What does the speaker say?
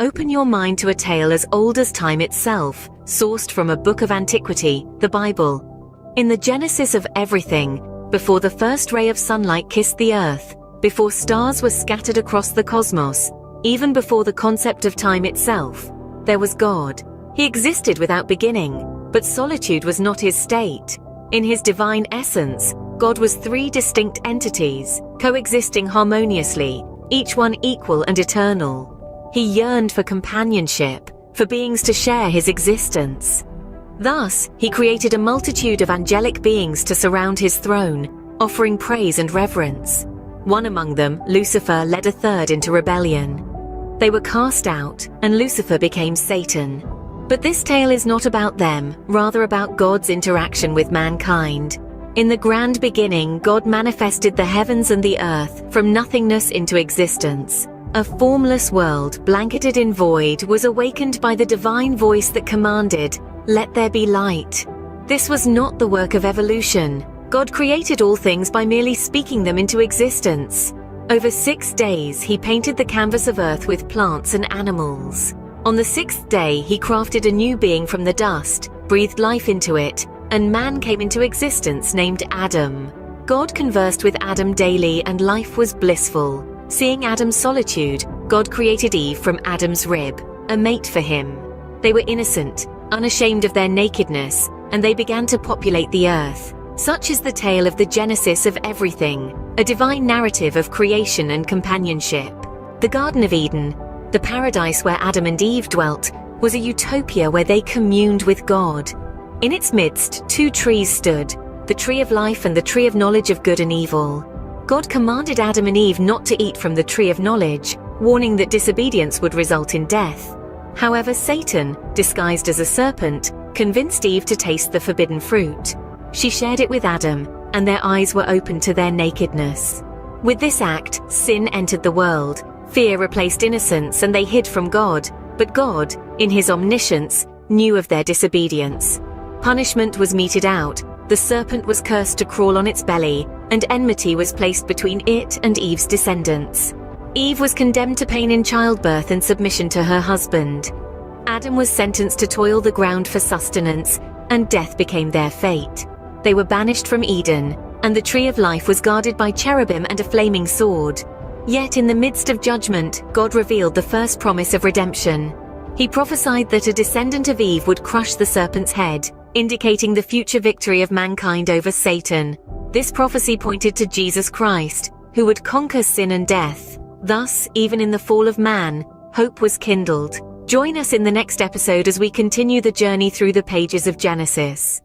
Open your mind to a tale as old as time itself, sourced from a book of antiquity, the Bible. In the genesis of everything, before the first ray of sunlight kissed the earth, before stars were scattered across the cosmos, even before the concept of time itself, there was God. He existed without beginning, but solitude was not his state. In his divine essence, God was three distinct entities, coexisting harmoniously, each one equal and eternal. He yearned for companionship, for beings to share his existence. Thus, he created a multitude of angelic beings to surround his throne, offering praise and reverence. One among them, Lucifer, led a third into rebellion. They were cast out, and Lucifer became Satan. But this tale is not about them, rather about God's interaction with mankind. In the grand beginning, God manifested the heavens and the earth, from nothingness into existence. A formless world, blanketed in void, was awakened by the divine voice that commanded, "Let there be light." This was not the work of evolution. God created all things by merely speaking them into existence. Over 6 days, he painted the canvas of earth with plants and animals. On the 6th day, he crafted a new being from the dust, breathed life into it, and man came into existence named Adam. God conversed with Adam daily, and life was blissful. Seeing Adam's solitude, God created Eve from Adam's rib, a mate for him. They were innocent, unashamed of their nakedness, and they began to populate the earth. Such is the tale of the genesis of everything, a divine narrative of creation and companionship. The Garden of Eden, the paradise where Adam and Eve dwelt, was a utopia where they communed with God. In its midst, 2 trees stood, the tree of life and the tree of knowledge of good and evil. God commanded Adam and Eve not to eat from the tree of knowledge, warning that disobedience would result in death. However, Satan, disguised as a serpent, convinced Eve to taste the forbidden fruit. She shared it with Adam, and their eyes were opened to their nakedness. With this act, sin entered the world. Fear replaced innocence, and they hid from God. But God, in his omniscience, knew of their disobedience. Punishment was meted out. The serpent was cursed to crawl on its belly, and enmity was placed between it and Eve's descendants. Eve was condemned to pain in childbirth and submission to her husband. Adam was sentenced to toil the ground for sustenance, and death became their fate. They were banished from Eden, and the tree of life was guarded by cherubim and a flaming sword. Yet in the midst of judgment, God revealed the first promise of redemption. He prophesied that a descendant of Eve would crush the serpent's head, indicating the future victory of mankind over Satan. This prophecy pointed to Jesus Christ, who would conquer sin and death. Thus, even in the fall of man, hope was kindled. Join us in the next episode as we continue the journey through the pages of Genesis.